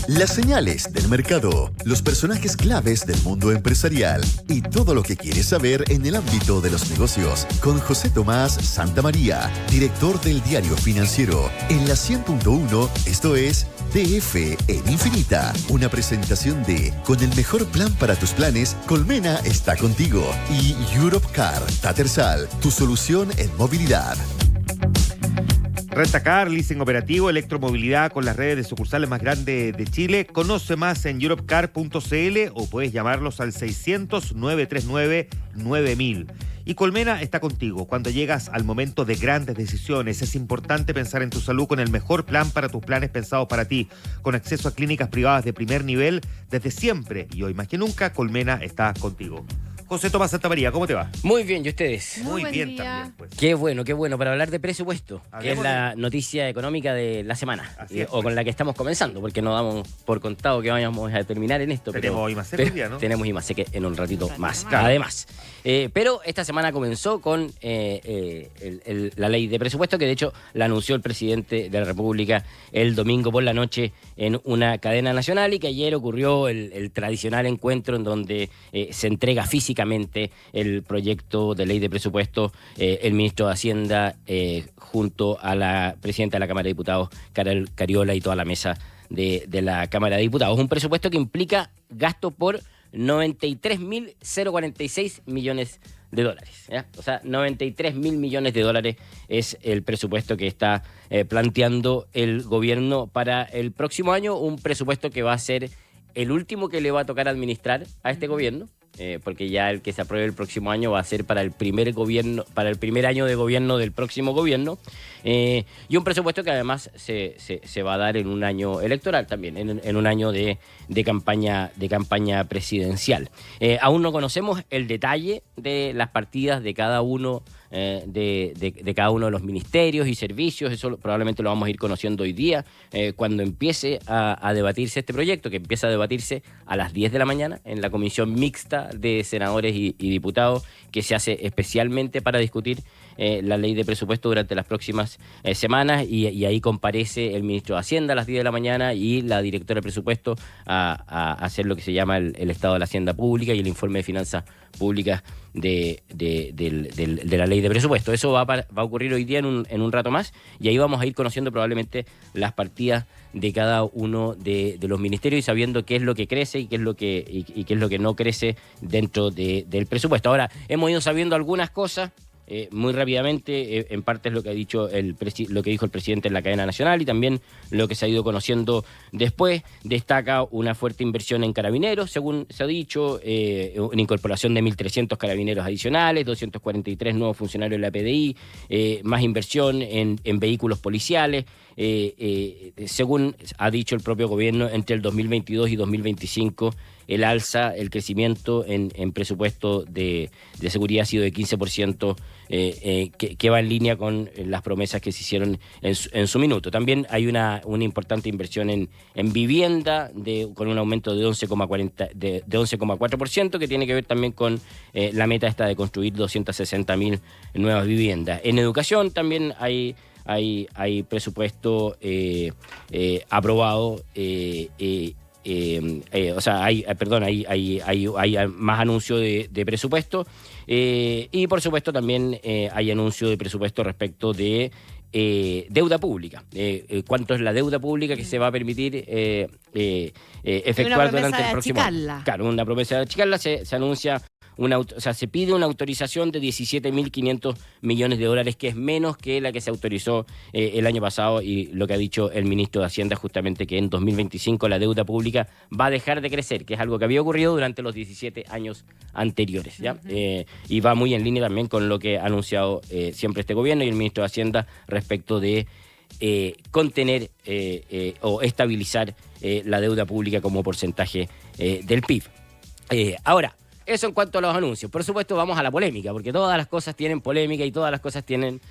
Las señales del mercado, los personajes claves del mundo empresarial y todo lo que quieres saber en el ámbito de los negocios con José Tomás Santamaría, director del Diario Financiero, en la 100.1, esto es DF en Infinita, una presentación de con el mejor plan para tus planes, Colmena está contigo y Europcar, Tattersall, tu solución en movilidad. Rentacar, leasing operativo, electromovilidad con las redes de sucursales más grandes de Chile. Conoce más en europcar.cl o puedes llamarlos al 600-939-9000. Y Colmena está contigo. Cuando llegas al momento de grandes decisiones, es importante pensar en tu salud con el mejor plan para tus planes pensados para ti. Con acceso a clínicas privadas de primer nivel desde siempre. Y hoy más que nunca, Colmena está contigo. José Tomás Santamaría, ¿cómo te va? Muy bien, ¿y ustedes? Muy bien día. también, pues. Qué bueno, para hablar de presupuesto, que es Hablemos la noticia económica de la semana, Así es, o pues. con la que estamos comenzando, porque no damos por contado que vayamos a terminar en esto. Tenemos IMASEC hoy día, ¿no? Tenemos IMASEC en un ratito más, Claro. además. Pero esta semana comenzó con la ley de presupuesto, que de hecho la anunció el presidente de la República el domingo por la noche en una cadena nacional, y que ayer ocurrió el tradicional encuentro en donde se entrega físicamente el proyecto de ley de presupuesto, el ministro de Hacienda junto a la presidenta de la Cámara de Diputados, Carol Cariola, y toda la mesa de la Cámara de Diputados. Un presupuesto que implica gasto por 93.046 millones de dólares. ¿Ya? O sea, 93.000 millones de dólares es el presupuesto que está planteando el gobierno para el próximo año, un presupuesto que va a ser el último que le va a tocar administrar a este gobierno, porque ya el que se apruebe el próximo año va a ser para el primer año de gobierno del próximo gobierno, y un presupuesto que además se va a dar en un año electoral también, en un año de campaña presidencial. Aún no conocemos el detalle de las partidas de cada uno de cada uno de los ministerios y servicios. Eso probablemente lo vamos a ir conociendo hoy día, cuando empiece a debatirse este proyecto, que empieza a debatirse a las 10 de la mañana en la comisión mixta de senadores y diputados, que se hace especialmente para discutir la ley de presupuesto durante las próximas semanas, y ahí comparece el ministro de Hacienda a las 10 de la mañana y la directora de presupuesto a hacer lo que se llama el estado de la Hacienda Pública y el informe de finanzas públicas de la ley de presupuesto. Eso va a ocurrir hoy día en un rato más, y ahí vamos a ir conociendo probablemente las partidas de cada uno de los ministerios y sabiendo qué es lo que crece y qué es lo que no crece dentro del presupuesto. Ahora, hemos ido sabiendo algunas cosas muy rápidamente, en parte es lo que dijo el presidente en la cadena nacional, y también lo que se ha ido conociendo después. Destaca una fuerte inversión en carabineros, según se ha dicho, una incorporación de 1.300 carabineros adicionales, 243 nuevos funcionarios de la PDI, más inversión en vehículos policiales. Según ha dicho el propio gobierno, entre el 2022 y 2025 el crecimiento en presupuesto de seguridad ha sido de 15%, que va en línea con las promesas que se hicieron en su minuto. También hay una importante inversión en vivienda, con un aumento de 11,4%, que tiene que ver también con la meta esta de construir 260.000 nuevas viviendas. En educación también hay presupuesto aprobado, hay más anuncio de presupuesto, y por supuesto también hay anuncio de presupuesto respecto de deuda pública. ¿Cuánto es la deuda pública que se va a permitir efectuar durante el próximo año? Claro, una promesa de achicarla. Se anuncia se pide una autorización de 17.500 millones de dólares, que es menos que la que se autorizó el año pasado, y lo que ha dicho el ministro de Hacienda justamente, que en 2025 la deuda pública va a dejar de crecer, que es algo que había ocurrido durante los 17 años anteriores, ¿ya? Y va muy en línea también con lo que ha anunciado siempre este gobierno y el ministro de Hacienda respecto de contener o estabilizar la deuda pública como porcentaje del PIB. Ahora, eso en cuanto a los anuncios. Por supuesto, vamos a la polémica, porque todas las cosas tienen polémica y todas las cosas tienen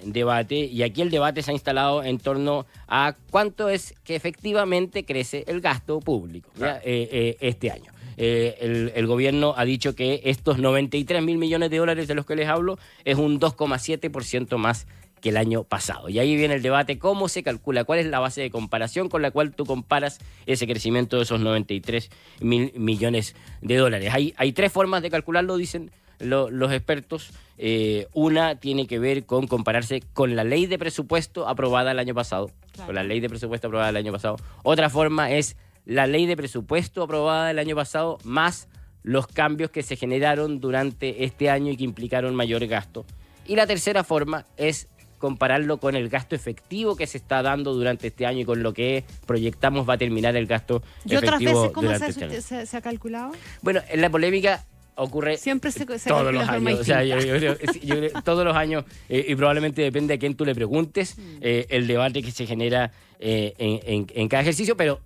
debate, y aquí el debate se ha instalado en torno a cuánto es que efectivamente crece el gasto público, ¿ya? Este año. El gobierno ha dicho que estos 93.000 millones de dólares de los que les hablo es un 2,7% más que el año pasado. Y ahí viene el debate, ¿cómo se calcula? ¿Cuál es la base de comparación con la cual tú comparas ese crecimiento de esos 93 mil millones de dólares? Hay tres formas de calcularlo, dicen los expertos. Una tiene que ver con compararse con la ley de presupuesto aprobada el año pasado. Claro. Con la ley de presupuesto aprobada el año pasado. Otra forma es la ley de presupuesto aprobada el año pasado más los cambios que se generaron durante este año y que implicaron mayor gasto. Y la tercera forma es compararlo con el gasto efectivo que se está dando durante este año y con lo que proyectamos va a terminar el gasto efectivo. ¿Y otras veces cómo se ha calculado? Bueno, en la polémica ocurre siempre todos los años. O sea, yo creo, todos los años, y probablemente depende a quién tú le preguntes, el debate que se genera en cada ejercicio, pero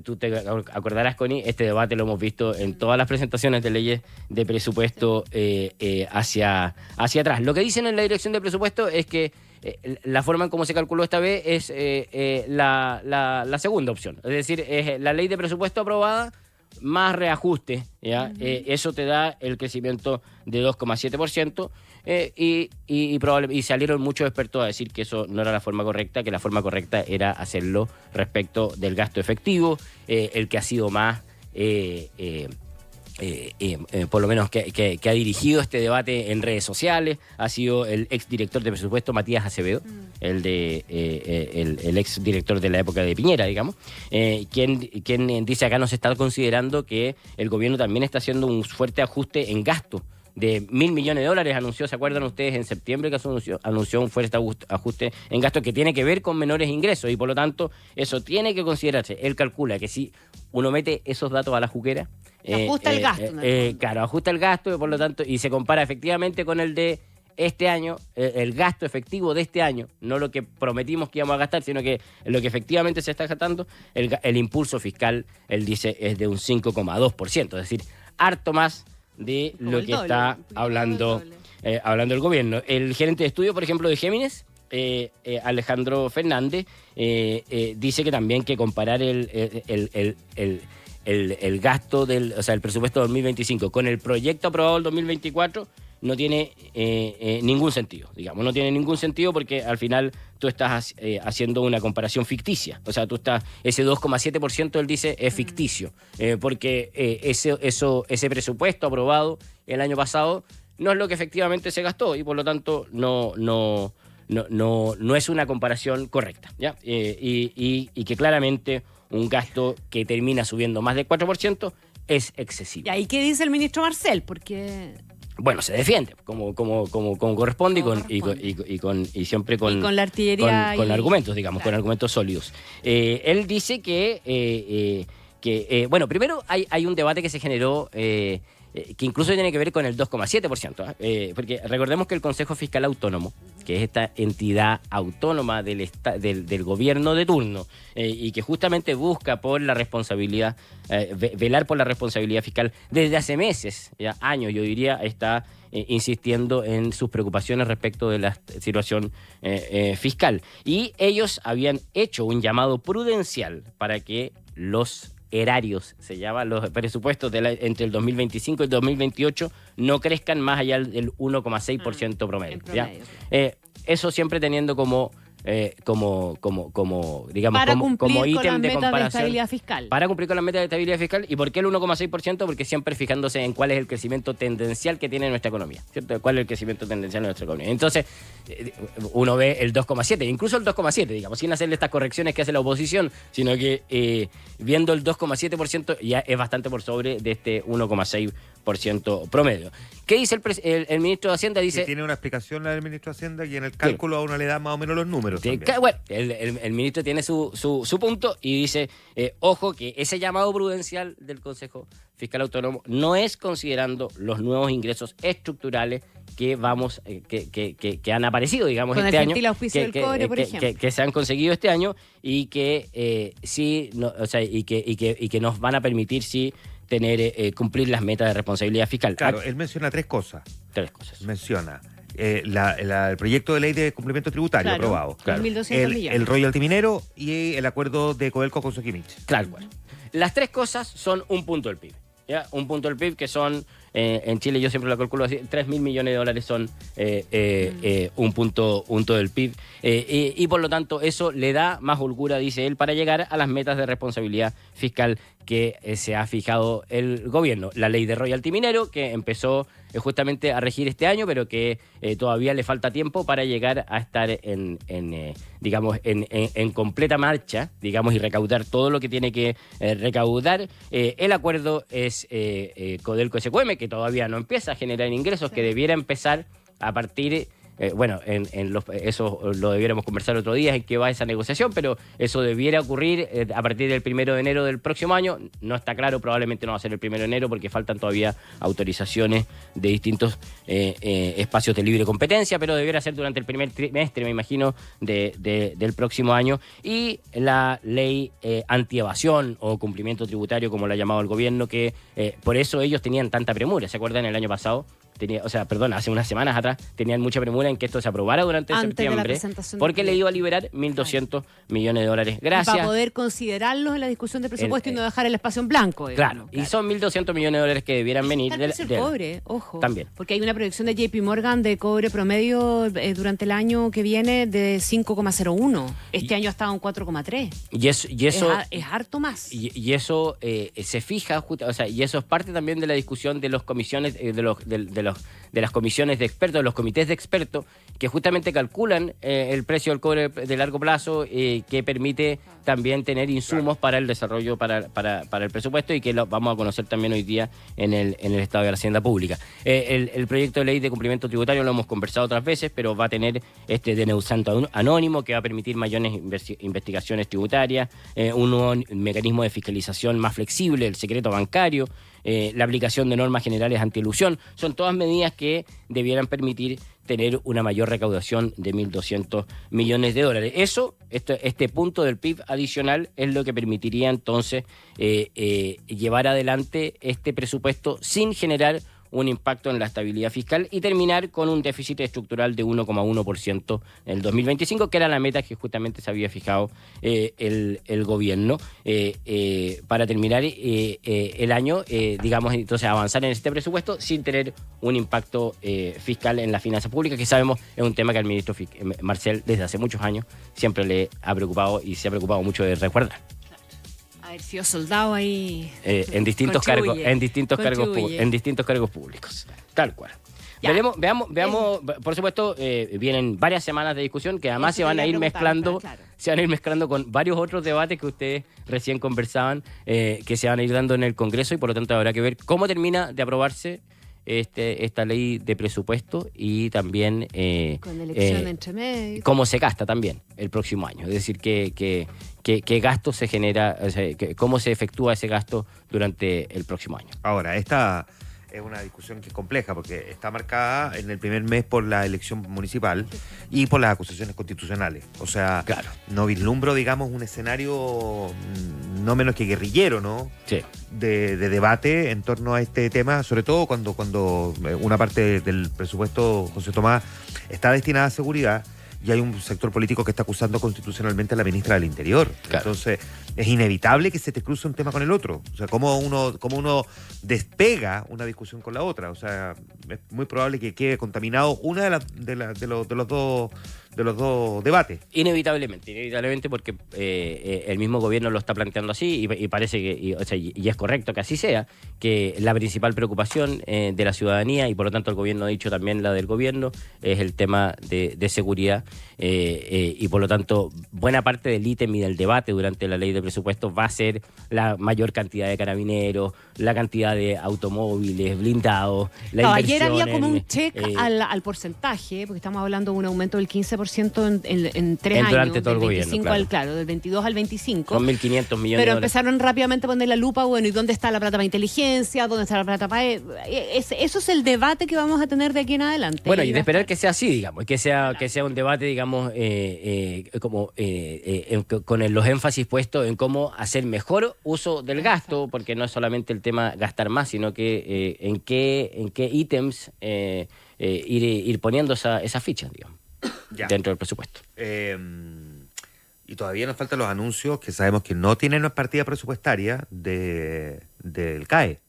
tú te acordarás, Connie, este debate lo hemos visto en todas las presentaciones de leyes de presupuesto hacia atrás. Lo que dicen en la dirección de presupuesto es que la forma en cómo se calculó esta vez es la segunda opción. Es decir, es la ley de presupuesto aprobada más reajuste, ¿ya? Eso te da el crecimiento de 2,7%, y salieron muchos expertos a decir que eso no era la forma correcta, que la forma correcta era hacerlo respecto del gasto efectivo, el que ha sido más por lo menos que ha dirigido este debate en redes sociales, ha sido el exdirector de presupuesto Matías Acevedo, el exdirector de la época de Piñera, digamos, quien dice acá nos está considerando que el gobierno también está haciendo un fuerte ajuste en gasto de $1.000 millones, anunció, ¿se acuerdan ustedes? En septiembre que anunció un fuerte ajuste en gasto que tiene que ver con menores ingresos y por lo tanto eso tiene que considerarse. Él calcula que si uno mete esos datos a la juguera, ajusta el gasto. Claro, ajusta el gasto y por lo tanto, y se compara efectivamente con el de este año, el gasto efectivo de este año, no lo que prometimos que íbamos a gastar, sino que lo que efectivamente se está gastando, el impulso fiscal, él dice, es de un 5,2%, es decir, harto más de lo que está hablando el gobierno. El gerente de estudio, por ejemplo, de Géminis, Alejandro Fernández, dice que también que comparar el gasto el presupuesto 2025 con el proyecto aprobado del 2024 no tiene ningún sentido, digamos, no tiene ningún sentido porque al final tú estás haciendo una comparación ficticia, o sea, ese 2,7% él dice es ficticio, porque ese presupuesto aprobado el año pasado no es lo que efectivamente se gastó y por lo tanto no es una comparación correcta, ¿ya? Y que claramente un gasto que termina subiendo más del 4% es excesivo. ¿Y ahí qué dice el ministro Marcel? Porque... Bueno, se defiende como corresponde y siempre con la artillería con argumentos, digamos, claro, con argumentos sólidos. Él dice que bueno, primero hay un debate que se generó que incluso tiene que ver con el 2,7%, porque recordemos que el Consejo Fiscal Autónomo, que es esta entidad autónoma del gobierno de turno y que justamente busca por la responsabilidad, velar por la responsabilidad fiscal desde hace meses, ya años, yo diría, está insistiendo en sus preocupaciones respecto de la situación fiscal. Y ellos habían hecho un llamado prudencial para que los erarios, se llama, los presupuestos entre el 2025 y el 2028 no crezcan más allá del 1,6% promedio. ¿Ya? Eso siempre teniendo como digamos, como ítem de comparación. De estabilidad fiscal. Para cumplir con las metas de estabilidad fiscal. ¿Y por qué el 1,6%? Porque siempre fijándose en cuál es el crecimiento tendencial que tiene nuestra economía, ¿cierto? ¿Cuál es el crecimiento tendencial de nuestra economía? Entonces, uno ve el 2,7, incluso el 2,7, digamos, sin hacerle estas correcciones que hace la oposición, sino que viendo el 2,7% ya es bastante por sobre de este 1,6% promedio. ¿Qué dice el ministro de Hacienda? Dice, tiene una explicación la del ministro de Hacienda y en el cálculo a uno le da más o menos los números. Bueno, el ministro tiene su punto y dice, ojo, que ese llamado prudencial del Consejo Fiscal Autónomo no es considerando los nuevos ingresos estructurales que que han aparecido, digamos, con este año, que se han conseguido este año y que que nos van a permitir cumplir las metas de responsabilidad fiscal. Claro, él menciona tres cosas. Menciona el proyecto de ley de cumplimiento tributario, claro, aprobado. Claro. 1.200 millones. El royalty minero y el acuerdo de Codelco con Soquimich. Claro, bueno. Las tres cosas son un punto del PIB. ¿Ya? Un punto del PIB que son en Chile yo siempre lo calculo así, 3.000 millones de dólares son un punto del PIB, y por lo tanto eso le da más holgura, dice él, para llegar a las metas de responsabilidad fiscal que se ha fijado el gobierno. La ley de royalty minero, que empezó justamente a regir este año, pero que todavía le falta tiempo para llegar a estar en completa marcha, digamos, y recaudar todo lo que tiene que recaudar. El acuerdo es Codelco-SQM, que todavía no empieza a generar ingresos, que debiera empezar a partir... eso lo debiéramos conversar otro día, en qué va esa negociación, pero eso debiera ocurrir a partir del 1 de enero del próximo año. No está claro, probablemente no va a ser el 1 de enero porque faltan todavía autorizaciones de distintos espacios de libre competencia, pero debiera ser durante el primer trimestre, me imagino, del próximo año. Y la ley antievasión o cumplimiento tributario, como la ha llamado el gobierno, que por eso ellos tenían tanta premura. ¿Se acuerdan el año pasado? Hace unas semanas atrás tenían mucha premura en que esto se aprobara durante septiembre, porque le iba a liberar 1.200 millones de dólares. Gracias. Para poder considerarlos en la discusión de presupuesto y no dejar el espacio en blanco. Claro, y son 1.200 millones de dólares que debieran venir del cobre, ojo. También. Porque hay una proyección de JP Morgan de cobre promedio durante el año que viene de 5,01. Este año ha estado en 4,3. Y eso es harto más. Y eso se fija, y eso es parte también de la discusión de las comisiones, de las comisiones de expertos, de los comités de expertos, que justamente calculan el precio del cobre de largo plazo, que permite también tener insumos para el desarrollo, para el presupuesto, y que lo vamos a conocer también hoy día en el Estado de la Hacienda Pública. El proyecto de ley de cumplimiento tributario lo hemos conversado otras veces, pero va a tener este denunciante anónimo que va a permitir mayores investigaciones tributarias, un nuevo mecanismo de fiscalización más flexible, el secreto bancario, la aplicación de normas generales antielusión. Son todas medidas que debieran permitir tener una mayor recaudación de 1.200 millones de dólares. Este punto del PIB adicional es lo que permitiría entonces llevar adelante este presupuesto sin generar un impacto en la estabilidad fiscal y terminar con un déficit estructural de 1,1% en el 2025, que era la meta que justamente se había fijado el gobierno para terminar el año, entonces avanzar en este presupuesto sin tener un impacto fiscal en las finanzas públicas, que sabemos es un tema que al ministro Marcel desde hace muchos años siempre le ha preocupado y se ha preocupado mucho de resguardar. Haber sido soldado ahí en distintos cargos públicos, tal cual. Veamos, por supuesto, vienen varias semanas de discusión que además se van a ir mezclando con varios otros debates que ustedes recién conversaban, que se van a ir dando en el Congreso, y por lo tanto habrá que ver cómo termina de aprobarse esta ley de presupuesto, y también con elección entre medio, cómo se gasta también el próximo año, es decir, qué gasto se genera, cómo se efectúa ese gasto durante el próximo año. Ahora, esta es una discusión que es compleja porque está marcada en el primer mes por la elección municipal y por las acusaciones constitucionales. O sea, claro, no vislumbro, digamos, un escenario no menos que guerrillero, ¿no? Sí. De debate en torno a este tema, sobre todo cuando una parte del presupuesto, José Tomás, está destinada a seguridad. Y hay un sector político que está acusando constitucionalmente a la ministra del Interior. Claro. Entonces, es inevitable que se te cruce un tema con el otro. O sea, cómo uno despega una discusión con la otra. O sea, es muy probable que quede contaminado una de los dos debates. Inevitablemente, porque el mismo gobierno lo está planteando así, y parece que, y es correcto que así sea, que la principal preocupación de la ciudadanía, y por lo tanto el gobierno ha dicho también la del gobierno, es el tema de seguridad, y por lo tanto buena parte del ítem y del debate durante la ley de presupuestos va a ser la mayor cantidad de carabineros, la cantidad de automóviles blindados, la inversión. Ayer había como un check al porcentaje, porque estamos hablando de un aumento del 15% en 3 años. Durante todo el gobierno, claro, del 22 al 25. Son 1.500 millones. Pero empezaron rápidamente a poner la lupa, bueno, ¿y dónde está la plata para inteligencia? ¿Dónde está la plata para...? Eso es el debate que vamos a tener de aquí en adelante. Bueno, y de esperar que sea así, digamos, que sea un debate, digamos, con los énfasis puestos en cómo hacer mejor uso del gasto, porque no es solamente el tema gastar más, sino que en qué ítems ir poniendo esas fichas, digamos, dentro del presupuesto. Y todavía nos faltan los anuncios que sabemos que no tienen partida presupuestaria del CAE,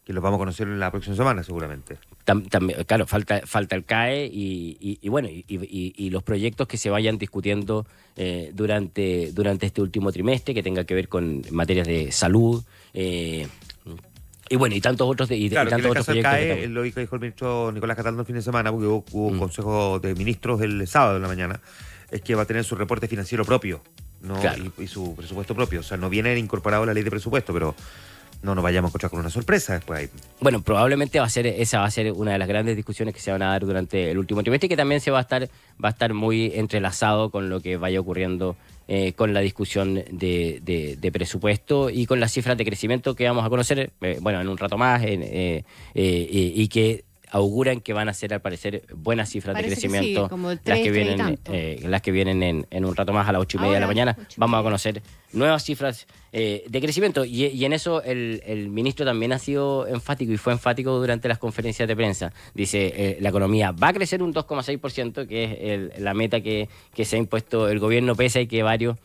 que los vamos a conocer en la próxima semana seguramente. También, claro, falta el CAE y los proyectos que se vayan discutiendo durante este último trimestre, que tenga que ver con materias de salud, y tantos otros tantos otros proyectos. CAE, lo dijo el ministro Nicolás Cataldo el fin de semana, porque hubo un consejo de ministros el sábado en la mañana, es que va a tener su reporte financiero propio, ¿no? Claro. Y su presupuesto propio. O sea, no viene incorporado a la ley de presupuesto, pero no nos vayamos a encontrar con una sorpresa después ahí. Bueno, probablemente esa va a ser una de las grandes discusiones que se van a dar durante el último trimestre, y que también va a estar muy entrelazado con lo que vaya ocurriendo con la discusión de presupuesto y con las cifras de crecimiento que vamos a conocer en un rato más y que auguran que van a ser, al parecer, buenas cifras de crecimiento, sí, como el 3, las que vienen en un rato más a las 8:30 de la mañana. Vamos a conocer nuevas cifras de crecimiento, y en eso el ministro también ha sido enfático, y fue enfático durante las conferencias de prensa. Dice, la economía va a crecer un 2,6%, que es la meta que se ha impuesto el gobierno, pese a que varios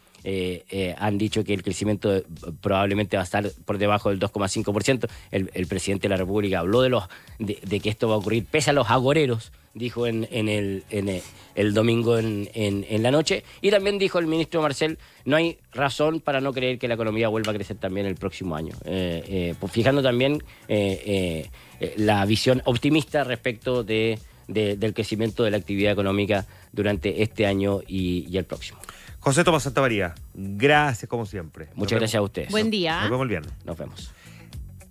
han dicho que el crecimiento probablemente va a estar por debajo del 2,5%. El presidente de la República habló de que esto va a ocurrir pese a los agoreros, dijo en el domingo en la noche. Y también dijo el ministro Marcel, no hay razón para no creer que la economía vuelva a crecer también el próximo año, fijando también la visión optimista respecto del crecimiento de la actividad económica durante este año y el próximo. José Tomás Santamaría, gracias como siempre. Muchas gracias a ustedes. Buen día. Nos vemos el viernes. Nos vemos.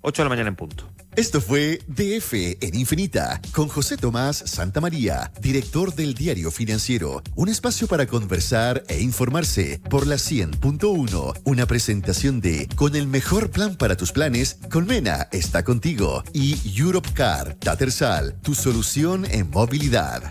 8 de la mañana en punto. Esto fue DF en Infinita con José Tomás Santamaría, director del Diario Financiero. Un espacio para conversar e informarse por la 100.1. Una presentación de Con el mejor plan para tus planes, Colmena está contigo. Y Europcar, Tattersall, tu solución en movilidad.